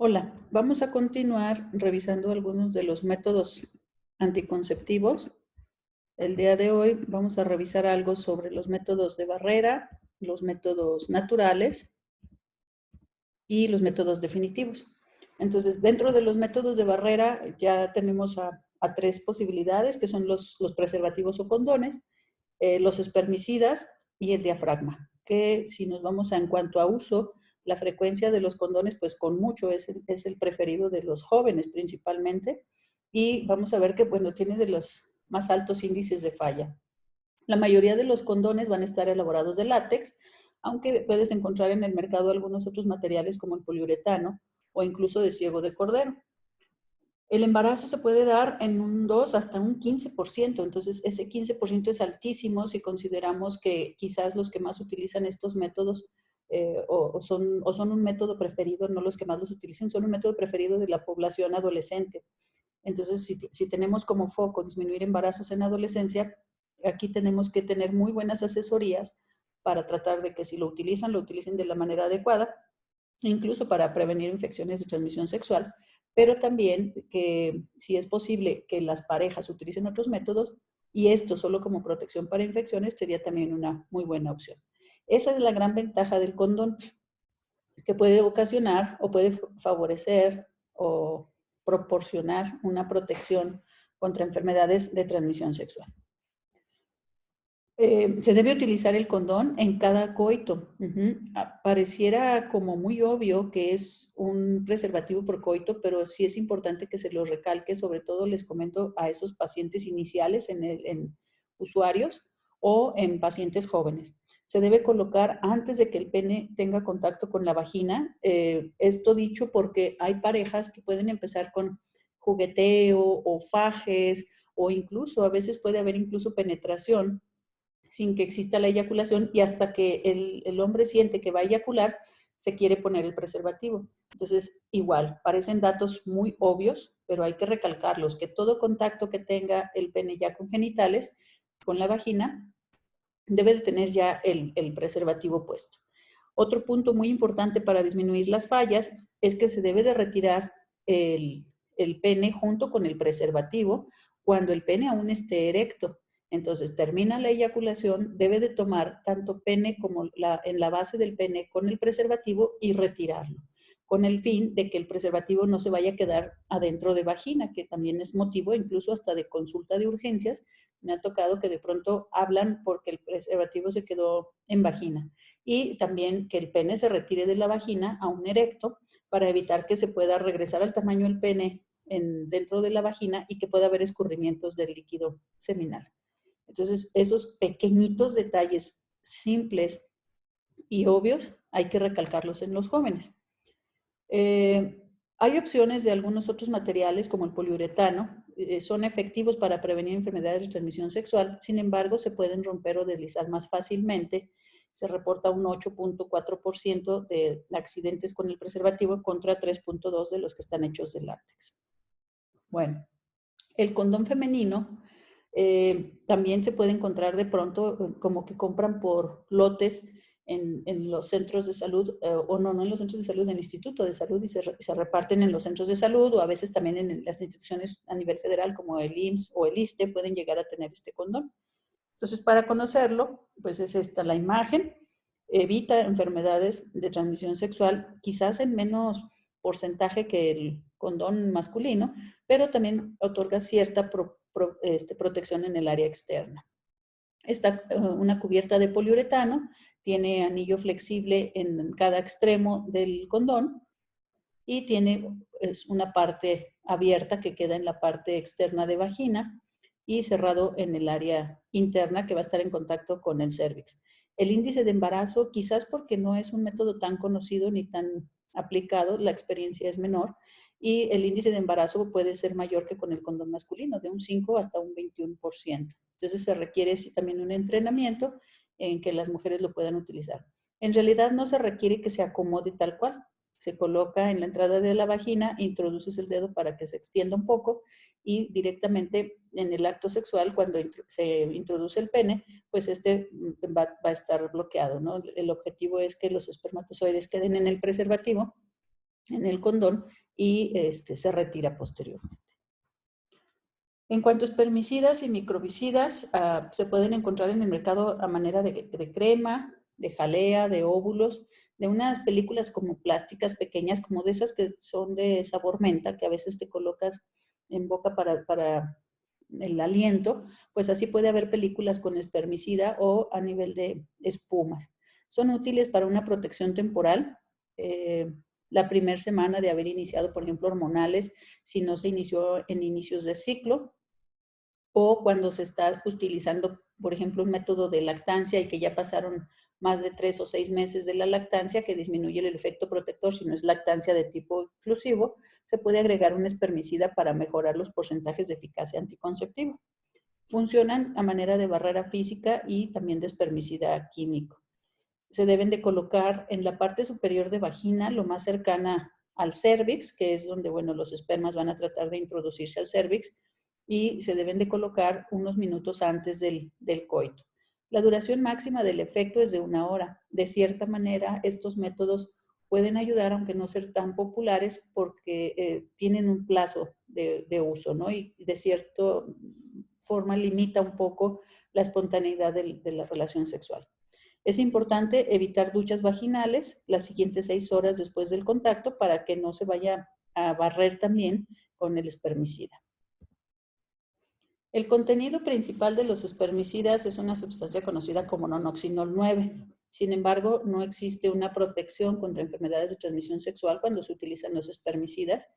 Hola, vamos a continuar revisando algunos de los métodos anticonceptivos. El día de hoy vamos a revisar algo sobre los métodos de barrera, los métodos naturales y los métodos definitivos. Entonces, dentro de los métodos de barrera ya tenemos a tres posibilidades, que son los preservativos o condones, los espermicidas y el diafragma, que si nos vamos en cuanto a uso, la frecuencia de los condones, pues con mucho es el preferido de los jóvenes principalmente, y vamos a ver que, bueno, tiene de los más altos índices de falla. La mayoría de los condones van a estar elaborados de látex, aunque puedes encontrar en el mercado algunos otros materiales como el poliuretano o incluso de ciego de cordero. El embarazo se puede dar en un 2 hasta un 15%, entonces ese 15% es altísimo si consideramos que quizás los que más utilizan estos métodos o son un método preferido, no los que más los utilicen, son un método preferido de la población adolescente. Entonces, si tenemos como foco disminuir embarazos en adolescencia, aquí tenemos que tener muy buenas asesorías para tratar de que si lo utilicen, lo utilicen de la manera adecuada, incluso para prevenir infecciones de transmisión sexual, pero también que si es posible que las parejas utilicen otros métodos y esto solo como protección para infecciones sería también una muy buena opción. Esa es la gran ventaja del condón, que puede ocasionar o puede favorecer o proporcionar una protección contra enfermedades de transmisión sexual. Se debe utilizar el condón en cada coito. Pareciera como muy obvio que es un preservativo por coito, pero sí es importante que se lo recalque, sobre todo les comento a esos pacientes iniciales en usuarios o en pacientes jóvenes. Se debe colocar antes de que el pene tenga contacto con la vagina. Esto dicho porque hay parejas que pueden empezar con jugueteo o fajes o incluso a veces puede haber incluso penetración sin que exista la eyaculación y hasta que el hombre siente que va a eyacular, se quiere poner el preservativo. Entonces, igual, parecen datos muy obvios, pero hay que recalcarlos, que todo contacto que tenga el pene ya con genitales, con la vagina, debe de tener ya el preservativo puesto. Otro punto muy importante para disminuir las fallas es que se debe de retirar el pene junto con el preservativo cuando el pene aún esté erecto. Entonces, termina la eyaculación, debe de tomar tanto pene como en la base del pene con el preservativo y retirarlo, con el fin de que el preservativo no se vaya a quedar adentro de vagina, que también es motivo incluso hasta de consulta de urgencias. Me ha tocado que de pronto hablan porque el preservativo se quedó en vagina. Y también que el pene se retire de la vagina a un erecto para evitar que se pueda regresar al tamaño del pene dentro de la vagina y que pueda haber escurrimientos del líquido seminal. Entonces, esos pequeñitos detalles simples y obvios hay que recalcarlos en los jóvenes. Hay opciones de algunos otros materiales como el poliuretano, son efectivos para prevenir enfermedades de transmisión sexual, sin embargo se pueden romper o deslizar más fácilmente. Se reporta un 8.4% de accidentes con el preservativo contra 3.2% de los que están hechos de látex. Bueno, el condón femenino también se puede encontrar de pronto como que compran por lotes en los centros de salud, o no en los centros de salud, en el Instituto de Salud y se reparten en los centros de salud o a veces también en las instituciones a nivel federal como el IMSS o el ISSSTE pueden llegar a tener este condón. Entonces, para conocerlo, pues es esta la imagen. Evita enfermedades de transmisión sexual, quizás en menos porcentaje que el condón masculino, pero también otorga cierta protección en el área externa. Está una cubierta de poliuretano, tiene anillo flexible en cada extremo del condón y tiene una parte abierta que queda en la parte externa de vagina y cerrado en el área interna que va a estar en contacto con el cérvix. El índice de embarazo, quizás porque no es un método tan conocido ni tan aplicado, la experiencia es menor y el índice de embarazo puede ser mayor que con el condón masculino, de un 5 hasta un 21%. Entonces se requiere sí, también un entrenamiento en que las mujeres lo puedan utilizar. En realidad no se requiere que se acomode tal cual. Se coloca en la entrada de la vagina, introduces el dedo para que se extienda un poco y directamente en el acto sexual, cuando se introduce el pene, pues va a estar bloqueado, ¿no? El objetivo es que los espermatozoides queden en el preservativo en el condón y se retira posteriormente. En cuanto a espermicidas y microbicidas, se pueden encontrar en el mercado a manera de crema, de jalea, de óvulos, de unas películas como plásticas pequeñas, como de esas que son de sabor menta, que a veces te colocas en boca para el aliento, pues así puede haber películas con espermicida o a nivel de espumas. Son útiles para una protección temporal, la primera semana de haber iniciado, por ejemplo, hormonales, si no se inició en inicios de ciclo, o cuando se está utilizando, por ejemplo, un método de lactancia y que ya pasaron más de 3 o 6 meses de la lactancia, que disminuye el efecto protector, si no es lactancia de tipo exclusivo, se puede agregar un espermicida para mejorar los porcentajes de eficacia anticonceptiva. Funcionan a manera de barrera física y también de espermicida químico. Se deben de colocar en la parte superior de vagina, lo más cercana al cérvix, que es donde, bueno, los espermas van a tratar de introducirse al cérvix, y se deben de colocar unos minutos antes del coito. La duración máxima del efecto es de 1 hora. De cierta manera, estos métodos pueden ayudar, aunque no ser tan populares, porque tienen un plazo de uso, ¿no? Y de cierta forma limita un poco la espontaneidad de la relación sexual. Es importante evitar duchas vaginales las siguientes 6 horas después del contacto para que no se vaya a barrer también con el espermicida. El contenido principal de los espermicidas es una sustancia conocida como nonoxinol 9. Sin embargo, no existe una protección contra enfermedades de transmisión sexual cuando se utilizan los espermicidas.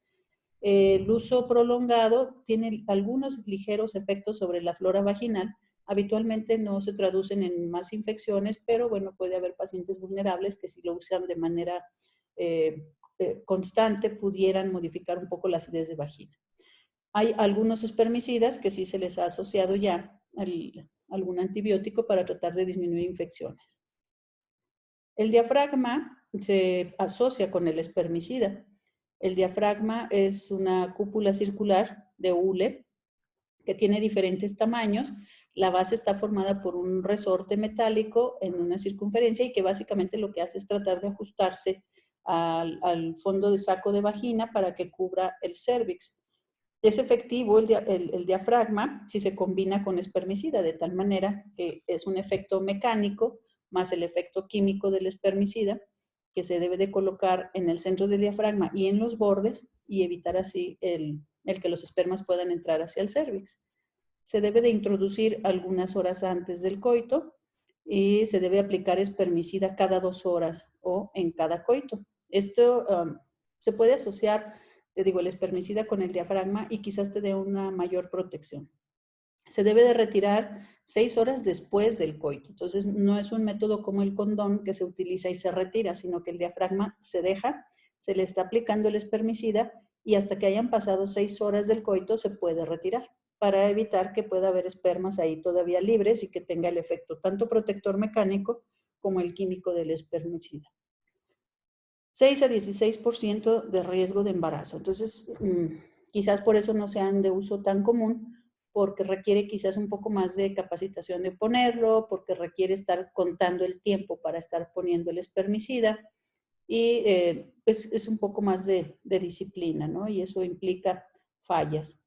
El uso prolongado tiene algunos ligeros efectos sobre la flora vaginal. Habitualmente no se traducen en más infecciones, pero bueno, puede haber pacientes vulnerables que si lo usan de manera constante pudieran modificar un poco la acidez de vagina. Hay algunos espermicidas que sí se les ha asociado ya algún antibiótico para tratar de disminuir infecciones. El diafragma se asocia con el espermicida. El diafragma es una cúpula circular de hule que tiene diferentes tamaños. La base está formada por un resorte metálico en una circunferencia y que básicamente lo que hace es tratar de ajustarse al fondo de saco de vagina para que cubra el cérvix. Es efectivo el diafragma si se combina con espermicida, de tal manera que es un efecto mecánico más el efecto químico del espermicida que se debe de colocar en el centro del diafragma y en los bordes y evitar así el que los espermas puedan entrar hacia el cérvix. Se debe de introducir algunas horas antes del coito y se debe aplicar espermicida cada 2 horas o en cada coito. Esto se puede asociar, te digo, el espermicida con el diafragma y quizás te dé una mayor protección. Se debe de retirar 6 horas después del coito. Entonces, no es un método como el condón que se utiliza y se retira, sino que el diafragma se deja, se le está aplicando el espermicida y hasta que hayan pasado 6 horas del coito se puede retirar para evitar que pueda haber espermas ahí todavía libres y que tenga el efecto tanto protector mecánico como el químico del espermicida. 6 a 16% de riesgo de embarazo. Entonces, quizás por eso no sean de uso tan común, porque requiere quizás un poco más de capacitación de ponerlo, porque requiere estar contando el tiempo para estar poniendo el espermicida y pues es un poco más de disciplina, ¿no? Y eso implica fallas.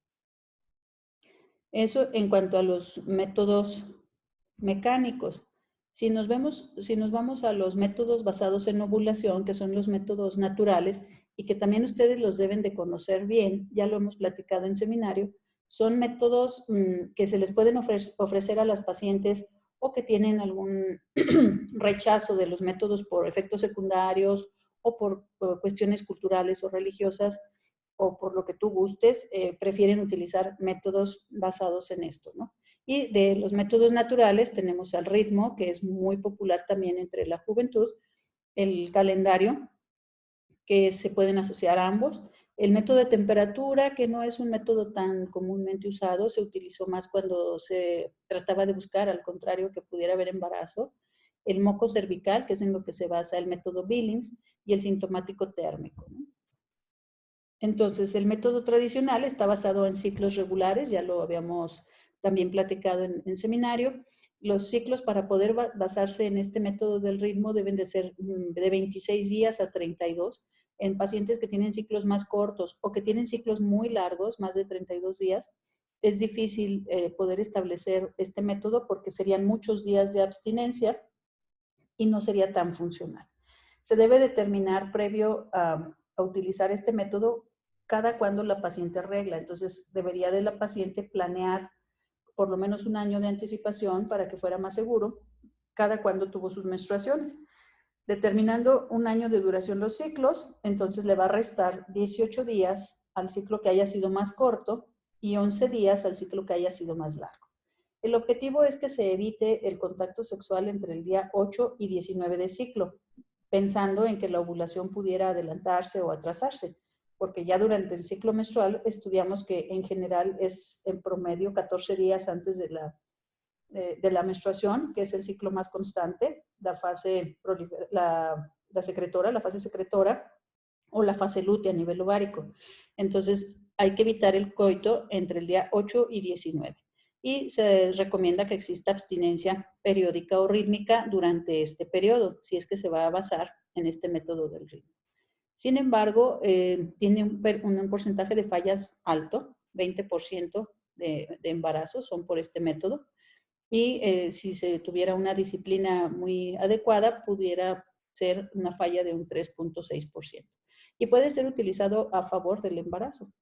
Eso en cuanto a los métodos mecánicos. Si nos vamos a los métodos basados en ovulación, que son los métodos naturales y que también ustedes los deben de conocer bien, ya lo hemos platicado en seminario, son métodos que se les pueden ofrecer a las pacientes o que tienen algún rechazo de los métodos por efectos secundarios o por cuestiones culturales o religiosas o por lo que tú gustes, prefieren utilizar métodos basados en esto, ¿no? Y de los métodos naturales tenemos al ritmo, que es muy popular también entre la juventud, el calendario, que se pueden asociar a ambos, el método de temperatura, que no es un método tan comúnmente usado, se utilizó más cuando se trataba de buscar, al contrario, que pudiera haber embarazo, el moco cervical, que es en lo que se basa el método Billings, y el sintomático térmico, ¿no? Entonces, el método tradicional está basado en ciclos regulares, ya lo habíamos también platicado en seminario. Los ciclos para poder basarse en este método del ritmo deben de ser de 26 días a 32. En pacientes que tienen ciclos más cortos o que tienen ciclos muy largos, más de 32 días, es difícil poder establecer este método porque serían muchos días de abstinencia y no sería tan funcional. Se debe determinar previo a utilizar este método cada cuando la paciente regla. Entonces, debería de la paciente planear por lo menos un año de anticipación para que fuera más seguro cada cuando tuvo sus menstruaciones. Determinando un año de duración los ciclos, entonces le va a restar 18 días al ciclo que haya sido más corto y 11 días al ciclo que haya sido más largo. El objetivo es que se evite el contacto sexual entre el día 8 y 19 de ciclo, pensando en que la ovulación pudiera adelantarse o atrasarse, porque ya durante el ciclo menstrual estudiamos que en general es en promedio 14 días antes de la menstruación, que es el ciclo más constante, la fase secretora, la fase secretora o la fase lútea a nivel ovárico. Entonces, hay que evitar el coito entre el día 8 y 19. Y se recomienda que exista abstinencia periódica o rítmica durante este periodo, si es que se va a basar en este método del ritmo. Sin embargo, tiene un porcentaje de fallas alto, 20% de embarazos son por este método. Y si se tuviera una disciplina muy adecuada, pudiera ser una falla de un 3.6%. Y puede ser utilizado a favor del embarazo.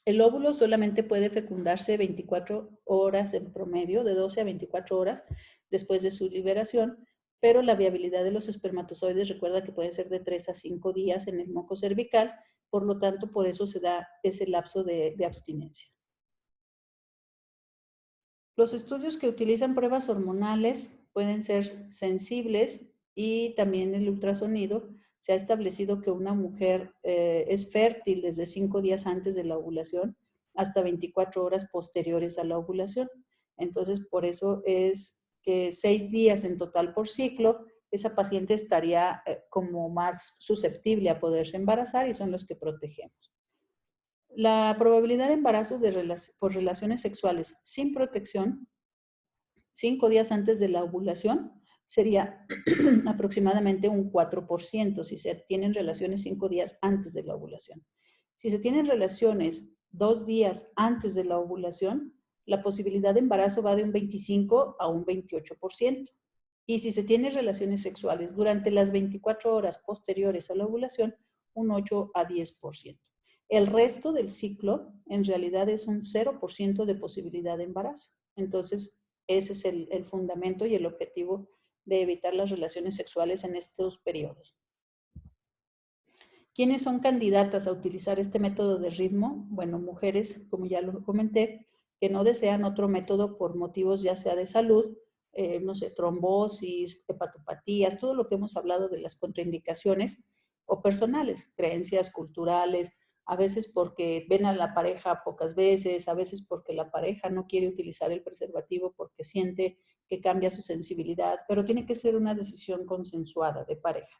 El óvulo solamente puede fecundarse 24 horas en promedio, de 12 a 24 horas después de su liberación, pero la viabilidad de los espermatozoides, recuerda que pueden ser de 3 a 5 días en el moco cervical, por lo tanto, por eso se da ese lapso de abstinencia. Los estudios que utilizan pruebas hormonales pueden ser sensibles y también el ultrasonido. Se ha establecido que una mujer es fértil desde 5 días antes de la ovulación hasta 24 horas posteriores a la ovulación. Entonces, por eso es que 6 días en total por ciclo, esa paciente estaría como más susceptible a poderse embarazar y son los que protegemos. La probabilidad de embarazo por relaciones sexuales sin protección 5 días antes de la ovulación sería aproximadamente un 4% si se tienen relaciones 5 días antes de la ovulación. Si se tienen relaciones 2 días antes de la ovulación, la posibilidad de embarazo va de un 25 a un 28%. Y si se tienen relaciones sexuales durante las 24 horas posteriores a la ovulación, un 8 a 10%. El resto del ciclo en realidad es un 0% de posibilidad de embarazo. Entonces, ese es el fundamento y el objetivo de evitar las relaciones sexuales en estos periodos. ¿Quiénes son candidatas a utilizar este método de ritmo? Bueno, mujeres, como ya lo comenté, que no desean otro método por motivos ya sea de salud, no sé, trombosis, hepatopatías, todo lo que hemos hablado de las contraindicaciones, o personales, creencias culturales, a veces porque ven a la pareja pocas veces, a veces porque la pareja no quiere utilizar el preservativo porque siente que cambia su sensibilidad, pero tiene que ser una decisión consensuada de pareja.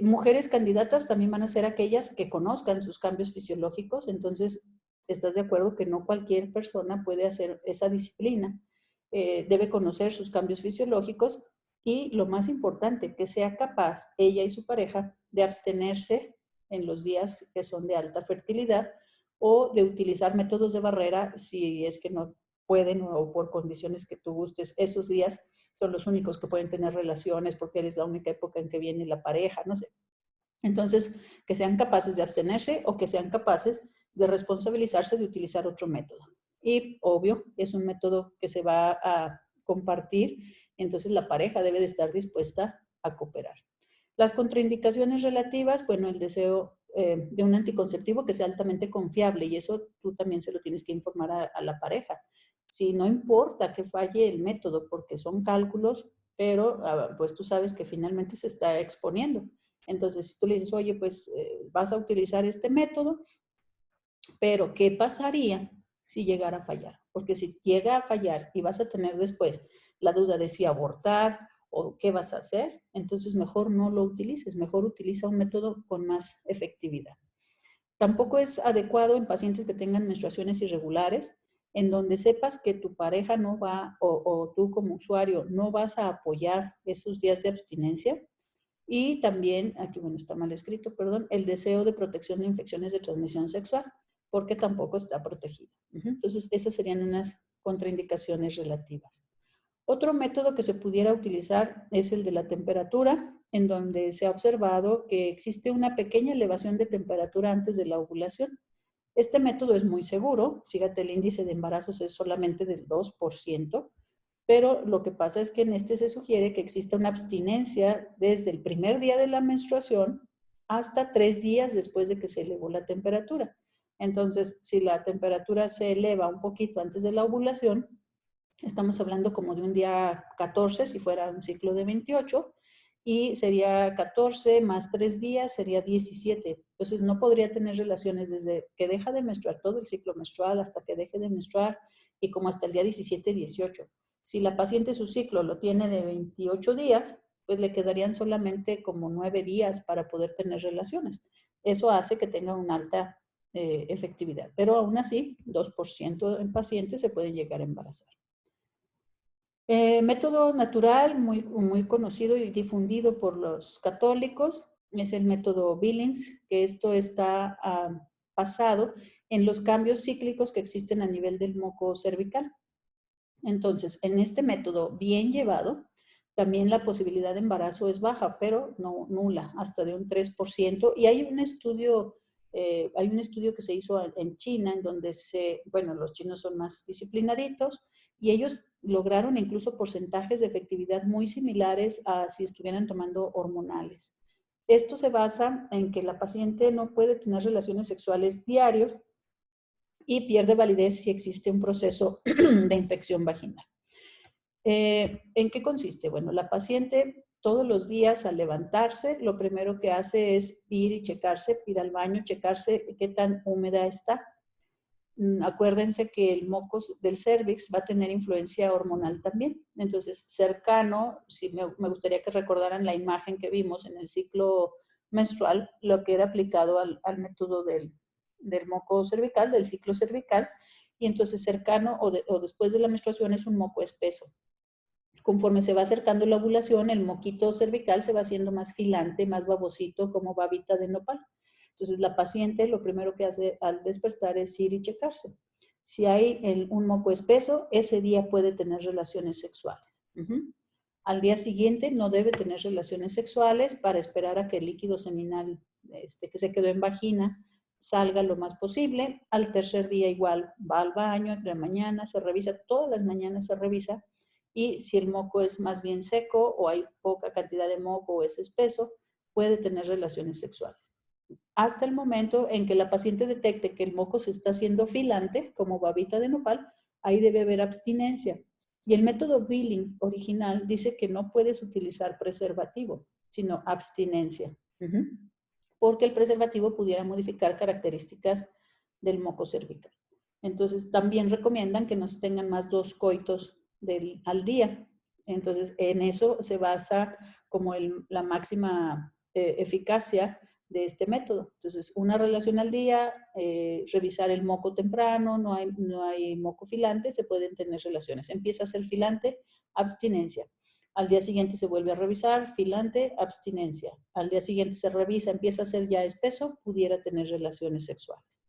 Mujeres candidatas también van a ser aquellas que conozcan sus cambios fisiológicos, entonces estás de acuerdo que no cualquier persona puede hacer esa disciplina, debe conocer sus cambios fisiológicos y lo más importante, que sea capaz ella y su pareja de abstenerse en los días que son de alta fertilidad o de utilizar métodos de barrera si es que no pueden o por condiciones que tú gustes esos días son los únicos que pueden tener relaciones porque eres la única época en que viene la pareja, no sé. Entonces, que sean capaces de abstenerse o que sean capaces de responsabilizarse de utilizar otro método. Y obvio, es un método que se va a compartir, entonces la pareja debe de estar dispuesta a cooperar. Las contraindicaciones relativas, bueno, el deseo de un anticonceptivo que sea altamente confiable y eso tú también se lo tienes que informar a la pareja. Si no importa que falle el método porque son cálculos, pero pues tú sabes que finalmente se está exponiendo. Entonces, si tú le dices, oye, pues vas a utilizar este método, pero ¿qué pasaría si llegara a fallar? Porque si llega a fallar y vas a tener después la duda de si abortar o qué vas a hacer, entonces mejor no lo utilices, mejor utiliza un método con más efectividad. Tampoco es adecuado en pacientes que tengan menstruaciones irregulares, en donde sepas que tu pareja no va o tú como usuario no vas a apoyar esos días de abstinencia. Y también, aquí bueno, está mal escrito, perdón, el deseo de protección de infecciones de transmisión sexual, porque tampoco está protegido. Entonces, esas serían unas contraindicaciones relativas. Otro método que se pudiera utilizar es el de la temperatura, en donde se ha observado que existe una pequeña elevación de temperatura antes de la ovulación. Este método es muy seguro, fíjate, el índice de embarazos es solamente del 2%, pero lo que pasa es que en este se sugiere que exista una abstinencia desde el primer día de la menstruación hasta 3 días después de que se elevó la temperatura. Entonces, si la temperatura se eleva un poquito antes de la ovulación, estamos hablando como de un día 14, si fuera un ciclo de 28, y sería 14 más 3 días, sería 17. Entonces no podría tener relaciones desde que deja de menstruar todo el ciclo menstrual hasta que deje de menstruar y como hasta el día 17, 18. Si la paciente su ciclo lo tiene de 28 días, pues le quedarían solamente como 9 días para poder tener relaciones. Eso hace que tenga una alta efectividad, pero aún así, 2% en pacientes se pueden llegar a embarazar. Método natural muy conocido y difundido por los católicos es el método Billings, que esto está basado en los cambios cíclicos que existen a nivel del moco cervical. Entonces, en este método bien llevado, también la posibilidad de embarazo es baja, pero no nula, hasta de un 3%. Y hay un estudio que se hizo en China, en donde bueno, los chinos son más disciplinaditos, y ellos lograron incluso porcentajes de efectividad muy similares a si estuvieran tomando hormonales. Esto se basa en que la paciente no puede tener relaciones sexuales diarios y pierde validez si existe un proceso de infección vaginal. ¿En qué consiste? Bueno, la paciente todos los días al levantarse, lo primero que hace es ir y checarse, ir al baño, checarse qué tan húmeda está. Acuérdense que el moco del cervix va a tener influencia hormonal también. Entonces, cercano, si me gustaría que recordaran la imagen que vimos en el ciclo menstrual, lo que era aplicado al método del moco cervical, del ciclo cervical, y entonces cercano o después de la menstruación es un moco espeso. Conforme se va acercando la ovulación, el moquito cervical se va haciendo más filante, más babosito, como babita de nopal. Entonces, la paciente lo primero que hace al despertar es ir y checarse. Si hay un moco espeso, ese día puede tener relaciones sexuales. Al día siguiente no debe tener relaciones sexuales para esperar a que el líquido seminal que se quedó en vagina salga lo más posible. Al tercer día igual va al baño, de mañana se revisa, todas las mañanas se revisa, y si el moco es más bien seco o hay poca cantidad de moco o es espeso, puede tener relaciones sexuales. Hasta el momento en que la paciente detecte que el moco se está haciendo filante, como babita de nopal, ahí debe haber abstinencia. Y el método Billings original dice que no puedes utilizar preservativo, sino abstinencia, porque el preservativo pudiera modificar características del moco cervical. Entonces, también recomiendan que no se tengan más 2 coitos al día. Entonces, en eso se basa como la máxima eficacia de este método. Entonces, una relación al día, revisar el moco temprano, no hay moco filante, se pueden tener relaciones. Empieza a ser filante, abstinencia. Al día siguiente se vuelve a revisar, filante, abstinencia. Al día siguiente se revisa, empieza a ser ya espeso, pudiera tener relaciones sexuales.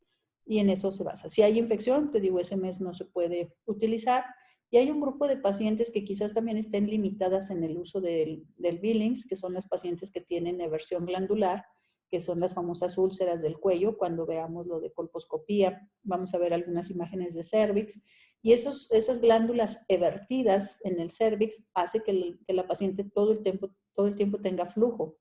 Y en eso se basa. Si hay infección, te digo, ese mes no se puede utilizar. Y hay un grupo de pacientes que quizás también estén limitadas en el uso del Billings, que son las pacientes que tienen eversión glandular, que son las famosas úlceras del cuello. Cuando veamos lo de colposcopía, vamos a ver algunas imágenes de cervix. Y esas glándulas evertidas en el cervix hace que la paciente todo el tiempo tenga flujo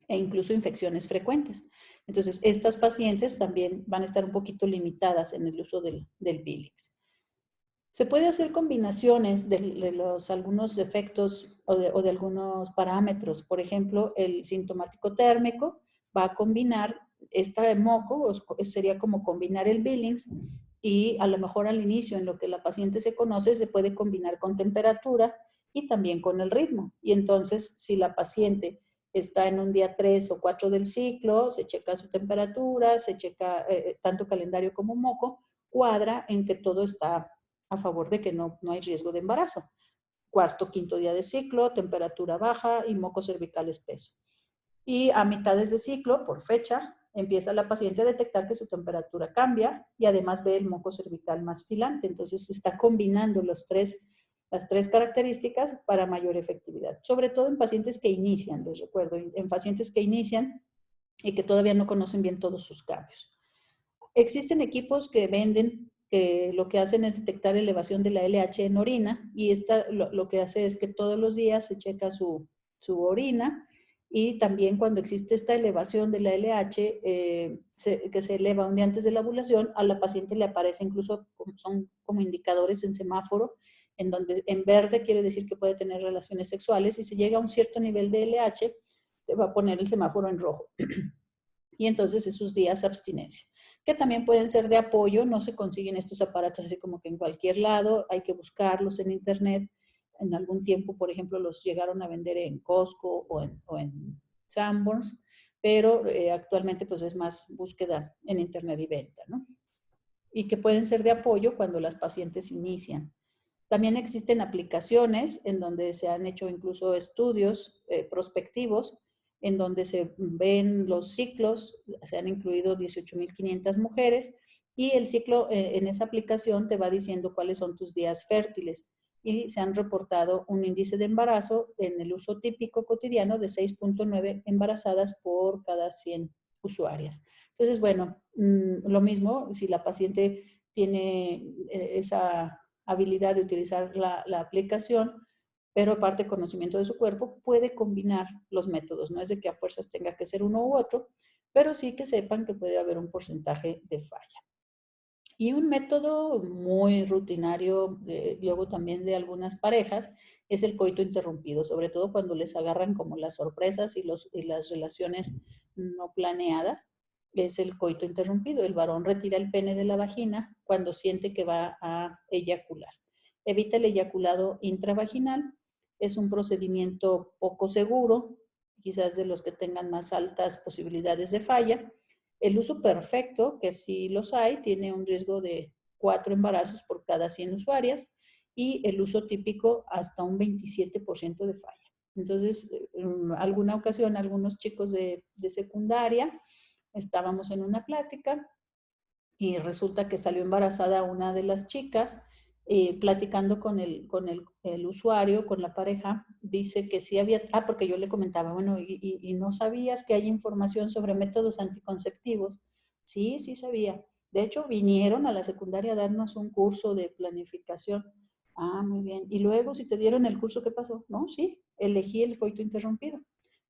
e incluso infecciones frecuentes. Entonces, estas pacientes también van a estar un poquito limitadas en el uso del Billings. Se puede hacer combinaciones de algunos efectos o de algunos parámetros. Por ejemplo, el sintomático térmico va a combinar esta moco, sería como combinar el Billings, y a lo mejor al inicio, en lo que la paciente se conoce, se puede combinar con temperatura y también con el ritmo. Y entonces, si la paciente está en un día 3 o 4 del ciclo, se checa su temperatura, se checa tanto calendario como moco, cuadra en que todo está a favor de que no hay riesgo de embarazo. Cuarto, quinto día de ciclo, temperatura baja y moco cervical espeso. Y a mitades de ciclo, por fecha, empieza la paciente a detectar que su temperatura cambia y además ve el moco cervical más filante. Entonces, se está combinando las tres características para mayor efectividad. Sobre todo en pacientes que inician, les recuerdo, en pacientes que inician y que todavía no conocen bien todos sus cambios. Existen equipos que venden que lo que hacen es detectar elevación de la LH en orina y lo que hace es que todos los días se checa su orina y también cuando existe esta elevación de la LH que se eleva un día antes de la ovulación, a la paciente le aparece incluso, son como indicadores en semáforo, en donde en verde quiere decir que puede tener relaciones sexuales y si llega a un cierto nivel de LH, te va a poner el semáforo en rojo. Y entonces esos días abstinencia, que también pueden ser de apoyo, no se consiguen estos aparatos así como que en cualquier lado, hay que buscarlos en internet. En algún tiempo, por ejemplo, los llegaron a vender en Costco o en Sanborns, pero actualmente pues es más búsqueda en internet y venta, ¿no? Y que pueden ser de apoyo cuando las pacientes inician. También existen aplicaciones en donde se han hecho incluso estudios prospectivos en donde se ven los ciclos, se han incluido 18.500 mujeres y el ciclo en esa aplicación te va diciendo cuáles son tus días fértiles y se han reportado un índice de embarazo en el uso típico cotidiano de 6.9 embarazadas por cada 100 usuarias. Entonces, bueno, lo mismo si la paciente tiene esa habilidad de utilizar la aplicación, pero aparte conocimiento de su cuerpo, puede combinar los métodos. No es de que a fuerzas tenga que ser uno u otro, pero sí que sepan que puede haber un porcentaje de falla. Y un método muy rutinario, luego también de algunas parejas, es el coito interrumpido, sobre todo cuando les agarran como las sorpresas y las relaciones no planeadas, es el coito interrumpido. El varón retira el pene de la vagina cuando siente que va a eyacular. Evita el eyaculado intravaginal. Es un procedimiento poco seguro, quizás de los que tengan más altas posibilidades de falla. El uso perfecto, que sí los hay, tiene un riesgo de 4 embarazos por cada 100 usuarias y el uso típico hasta un 27% de falla. Entonces, alguna ocasión, algunos chicos de secundaria, estábamos en una plática y resulta que salió embarazada una de las chicas, platicando con el usuario, con la pareja, dice que sí había, porque yo le comentaba, bueno, y no sabías que hay información sobre métodos anticonceptivos. Sí, sí sabía. De hecho, vinieron a la secundaria a darnos un curso de planificación. Ah, muy bien. Y luego, si te dieron el curso, ¿qué pasó? No, sí, elegí el coito interrumpido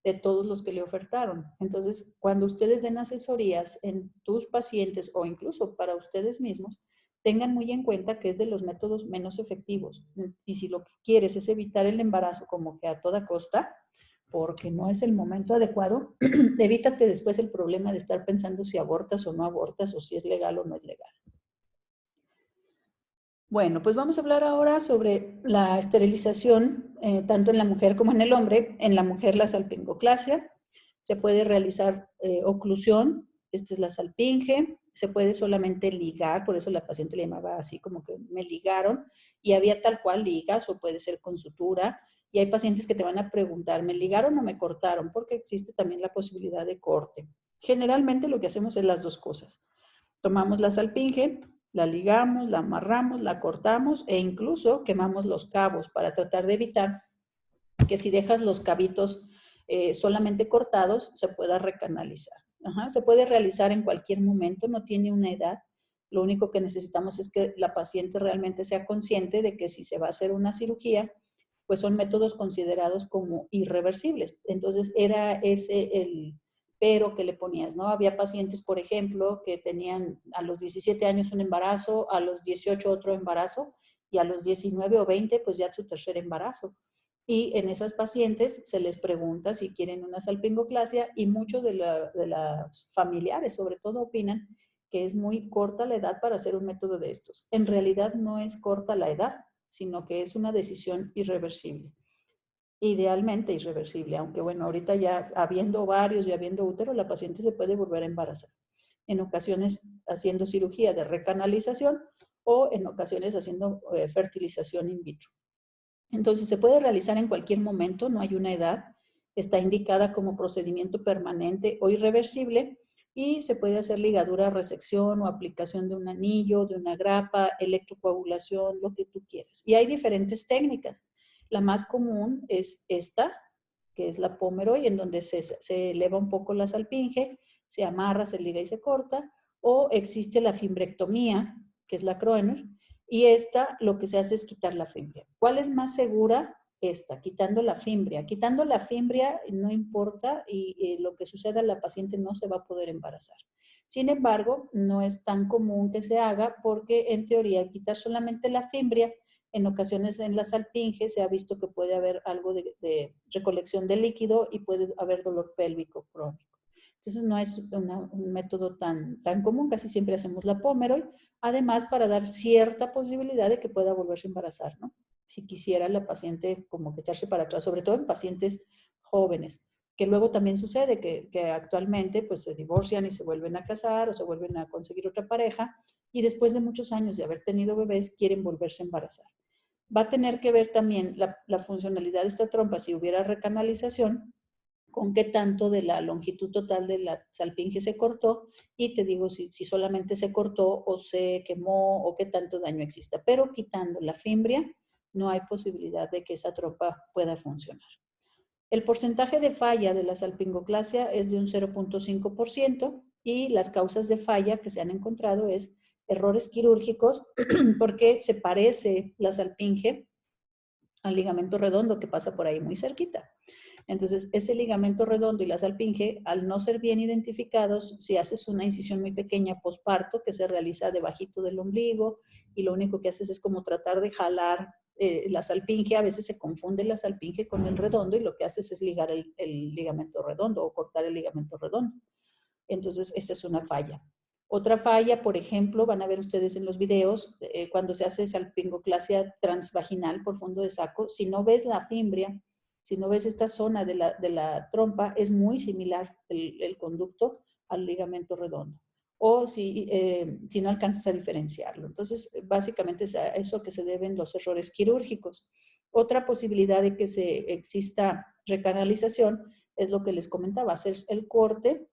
de todos los que le ofertaron. Entonces, cuando ustedes den asesorías en tus pacientes o incluso para ustedes mismos, tengan muy en cuenta que es de los métodos menos efectivos. Y si lo que quieres es evitar el embarazo como que a toda costa, porque no es el momento adecuado, evítate después el problema de estar pensando si abortas o no abortas o si es legal o no es legal. Bueno, pues vamos a hablar ahora sobre la esterilización, tanto en la mujer como en el hombre. En la mujer la salpingoclasia, se puede realizar oclusión, esta es la salpinge, se puede solamente ligar, por eso la paciente le llamaba así como que me ligaron, y había tal cual ligas o puede ser con sutura, y hay pacientes que te van a preguntar, ¿me ligaron o me cortaron? Porque existe también la posibilidad de corte. Generalmente lo que hacemos es las dos cosas. Tomamos la salpinge, la ligamos, la amarramos, la cortamos e incluso quemamos los cabos para tratar de evitar que si dejas los cabitos solamente cortados se pueda recanalizar. Ajá, se puede realizar en cualquier momento, no tiene una edad. Lo único que necesitamos es que la paciente realmente sea consciente de que si se va a hacer una cirugía, pues son métodos considerados como irreversibles. Entonces era ese el pero que le ponías, ¿no? Había pacientes, por ejemplo, que tenían a los 17 años un embarazo, a los 18 otro embarazo y a los 19 o 20 pues ya su tercer embarazo. Y en esas pacientes se les pregunta si quieren una salpingoclasia y muchos de las familiares sobre todo opinan que es muy corta la edad para hacer un método de estos. En realidad no es corta la edad, sino que es una decisión irreversible. Idealmente irreversible, aunque bueno, ahorita ya habiendo ovarios y habiendo útero, la paciente se puede volver a embarazar. En ocasiones haciendo cirugía de recanalización o en ocasiones haciendo fertilización in vitro. Entonces se puede realizar en cualquier momento, no hay una edad está indicada como procedimiento permanente o irreversible y se puede hacer ligadura, resección o aplicación de un anillo, de una grapa, electrocoagulación, lo que tú quieras. Y hay diferentes técnicas. La más común es esta, que es la Pomeroy, en donde se eleva un poco la salpinge, se amarra, se liga y se corta, o existe la fimbrectomía, que es la Kroener, y esta lo que se hace es quitar la fimbria. ¿Cuál es más segura? Esta, quitando la fimbria. Quitando la fimbria no importa y lo que suceda, la paciente no se va a poder embarazar. Sin embargo, no es tan común que se haga porque en teoría quitar solamente la fimbria, en ocasiones en la salpinge se ha visto que puede haber algo de recolección de líquido y puede haber dolor pélvico crónico. Entonces no es un método tan común, casi siempre hacemos la Pomeroy, además para dar cierta posibilidad de que pueda volverse a embarazar, ¿no? Si quisiera la paciente como que echarse para atrás, sobre todo en pacientes jóvenes, que luego también sucede que actualmente pues se divorcian y se vuelven a casar o se vuelven a conseguir otra pareja y después de muchos años de haber tenido bebés quieren volverse a embarazar. Va a tener que ver también la funcionalidad de esta trompa si hubiera recanalización, con qué tanto de la longitud total de la salpinge se cortó y te digo si solamente se cortó o se quemó o qué tanto daño exista. Pero quitando la fimbria, no hay posibilidad de que esa trompa pueda funcionar. El porcentaje de falla de la salpingoclasia es de un 0.5% y las causas de falla que se han encontrado es errores quirúrgicos porque se parece la salpinge al ligamento redondo que pasa por ahí muy cerquita. Entonces, ese ligamento redondo y la salpinge, al no ser bien identificados, si haces una incisión muy pequeña posparto que se realiza debajito del ombligo y lo único que haces es como tratar de jalar la salpinge, a veces se confunde la salpinge con el redondo y lo que haces es ligar el ligamento redondo o cortar el ligamento redondo. Entonces, esta es una falla. Otra falla, por ejemplo, van a ver ustedes en los videos, cuando se hace salpingoclasia transvaginal por fondo de saco, si no ves la fimbria, si no ves esta zona de la trompa, es muy similar el conducto al ligamento redondo. O si no alcanzas a diferenciarlo. Entonces, básicamente es a eso que se deben los errores quirúrgicos. Otra posibilidad de que exista recanalización es lo que les comentaba, hacer el corte,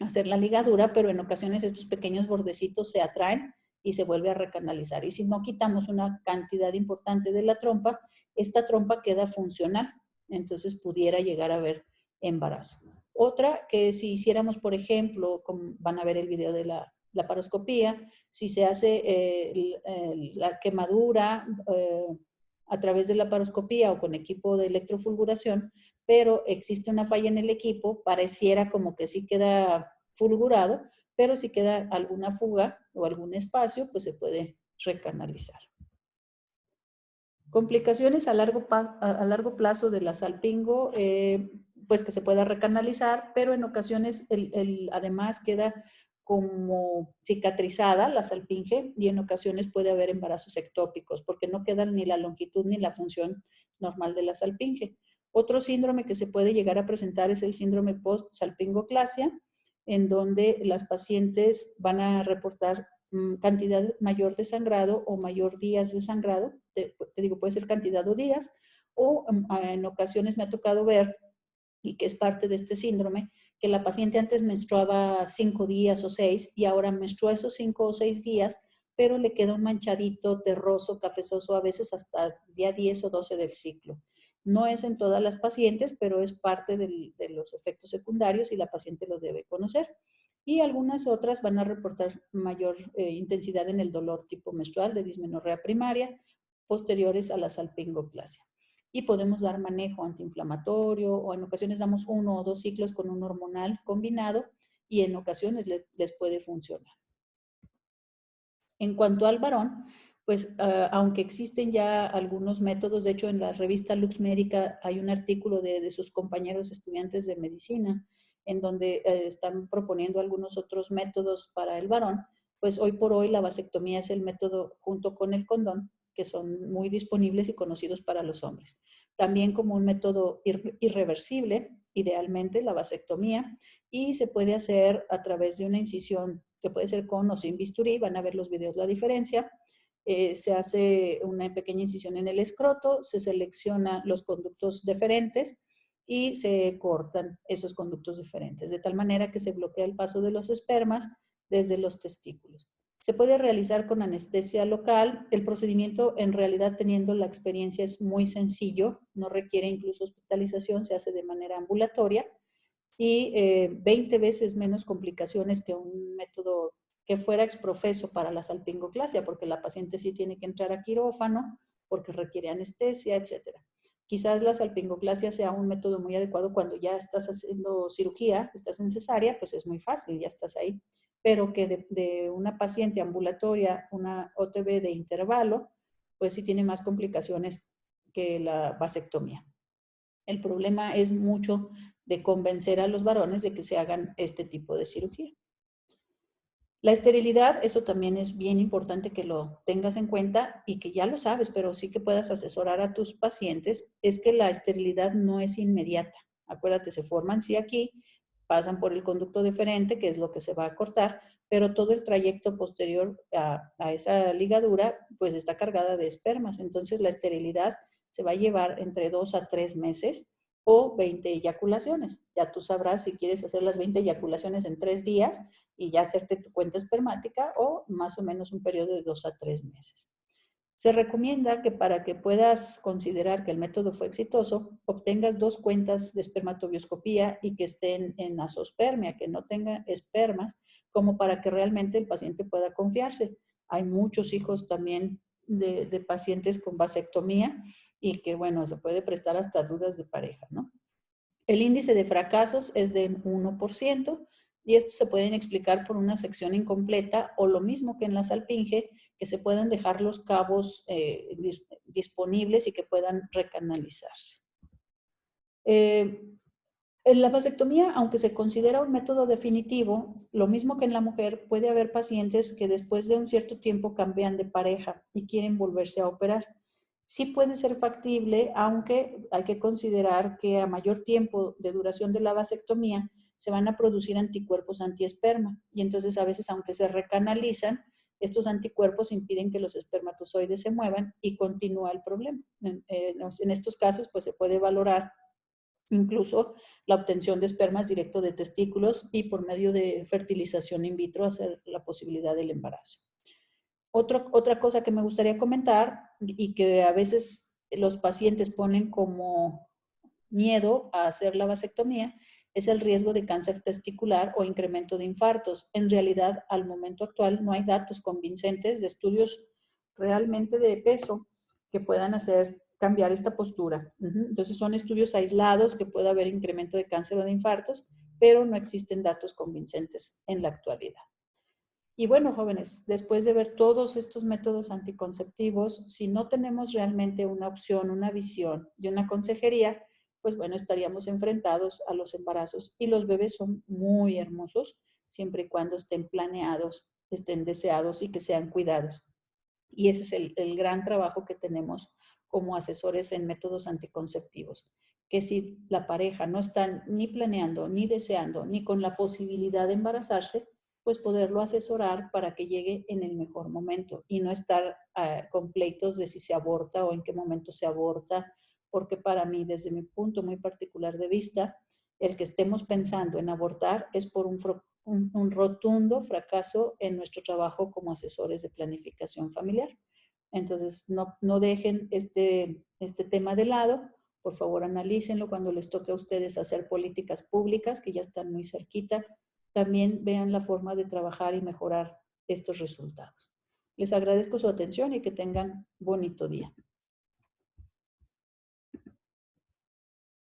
hacer la ligadura, pero en ocasiones estos pequeños bordecitos se atraen y se vuelve a recanalizar. Y si no quitamos una cantidad importante de la trompa, esta trompa queda funcional, entonces pudiera llegar a haber embarazo. Otra que si hiciéramos, por ejemplo, van a ver el video de la laparoscopía, si se hace la quemadura a través de la laparoscopía o con equipo de electrofulguración, pero existe una falla en el equipo, pareciera como que sí queda fulgurado, pero si queda alguna fuga o algún espacio, pues se puede recanalizar. Complicaciones a largo plazo de la salpingo, pues que se pueda recanalizar, pero en ocasiones además queda como cicatrizada la salpinge y en ocasiones puede haber embarazos ectópicos porque no quedan ni la longitud ni la función normal de la salpinge. Otro síndrome que se puede llegar a presentar es el síndrome post-salpingoclasia, en donde las pacientes van a reportar cantidad mayor de sangrado o mayor días de sangrado, te digo, puede ser cantidad o días, o en ocasiones me ha tocado ver, y que es parte de este síndrome, que la paciente antes menstruaba 5 días o 6 y ahora menstrua esos 5 o 6 días, pero le queda un manchadito terroso, cafezoso, a veces hasta el día 10 o 12 del ciclo. No es en todas las pacientes, pero es parte de los efectos secundarios y la paciente lo debe conocer. Y algunas otras van a reportar mayor intensidad en el dolor tipo menstrual de dismenorrea primaria, posteriores a la salpingoclasia. Y podemos dar manejo antiinflamatorio o en ocasiones damos 1 o 2 ciclos con un hormonal combinado y en ocasiones les puede funcionar. En cuanto al varón, pues aunque existen ya algunos métodos, de hecho en la revista Lux Médica hay un artículo de sus compañeros estudiantes de medicina en donde están proponiendo algunos otros métodos para el varón, pues hoy por hoy la vasectomía es el método junto con el condón que son muy disponibles y conocidos para los hombres. También como un método irreversible, idealmente la vasectomía, y se puede hacer a través de una incisión que puede ser con o sin bisturí, van a ver los videos la diferencia. Se hace una pequeña incisión en el escroto, se selecciona los conductos deferentes y se cortan esos conductos deferentes, de tal manera que se bloquea el paso de los espermas desde los testículos. Se puede realizar con anestesia local. El procedimiento, en realidad, teniendo la experiencia, es muy sencillo, no requiere incluso hospitalización, se hace de manera ambulatoria y 20 veces menos complicaciones que un método que fuera exprofeso para la salpingoclasia, porque la paciente sí tiene que entrar a quirófano, porque requiere anestesia, etcétera. Quizás la salpingoclasia sea un método muy adecuado cuando ya estás haciendo cirugía, estás en cesárea, pues es muy fácil, ya estás ahí. Pero que de una paciente ambulatoria, una OTB de intervalo, pues sí tiene más complicaciones que la vasectomía. El problema es mucho de convencer a los varones de que se hagan este tipo de cirugía. La esterilidad, eso también es bien importante que lo tengas en cuenta y que ya lo sabes, pero sí que puedas asesorar a tus pacientes, es que la esterilidad no es inmediata. Acuérdate, se forman sí aquí, pasan por el conducto deferente, que es lo que se va a cortar, pero todo el trayecto posterior a esa ligadura, pues está cargada de espermas. Entonces la esterilidad se va a llevar entre 2 a 3 meses o 20 eyaculaciones. Ya tú sabrás si quieres hacer las 20 eyaculaciones en 3 días y ya hacerte tu cuenta espermática o más o menos un periodo de 2 a 3 meses. Se recomienda que para que puedas considerar que el método fue exitoso, obtengas 2 cuentas de espermatobioscopía y que estén en azospermia, que no tengan espermas, como para que realmente el paciente pueda confiarse. Hay muchos hijos también de pacientes con vasectomía y que, bueno, se puede prestar hasta dudas de pareja, ¿no? El índice de fracasos es de 1% y estos se pueden explicar por una sección incompleta o lo mismo que en la salpinge, que se pueden dejar los cabos disponibles y que puedan recanalizarse. En la vasectomía, aunque se considera un método definitivo, lo mismo que en la mujer, puede haber pacientes que después de un cierto tiempo cambian de pareja y quieren volverse a operar. Sí puede ser factible, aunque hay que considerar que a mayor tiempo de duración de la vasectomía se van a producir anticuerpos antiesperma y entonces a veces, aunque se recanalizan, estos anticuerpos impiden que los espermatozoides se muevan y continúa el problema. En estos casos, pues se puede valorar incluso la obtención de espermas directo de testículos y por medio de fertilización in vitro hacer la posibilidad del embarazo. Otra cosa que me gustaría comentar y que a veces los pacientes ponen como miedo a hacer la vasectomía es el riesgo de cáncer testicular o incremento de infartos. En realidad, al momento actual no hay datos convincentes de estudios realmente de peso que puedan hacer cambiar esta postura. Entonces son estudios aislados que puede haber incremento de cáncer o de infartos, pero no existen datos convincentes en la actualidad. Y bueno, jóvenes, después de ver todos estos métodos anticonceptivos, si no tenemos realmente una opción, una visión y una consejería, pues bueno, estaríamos enfrentados a los embarazos y los bebés son muy hermosos siempre y cuando estén planeados, estén deseados y que sean cuidados. Y ese es el gran trabajo que tenemos como asesores en métodos anticonceptivos, que si la pareja no está ni planeando, ni deseando, ni con la posibilidad de embarazarse, pues poderlo asesorar para que llegue en el mejor momento y no estar con pleitos de si se aborta o en qué momento se aborta, porque para mí, desde mi punto muy particular de vista, el que estemos pensando en abortar es por un rotundo fracaso en nuestro trabajo como asesores de planificación familiar. Entonces, no dejen este tema de lado. Por favor, analícenlo cuando les toque a ustedes hacer políticas públicas, que ya están muy cerquita. También vean la forma de trabajar y mejorar estos resultados. Les agradezco su atención y que tengan bonito día.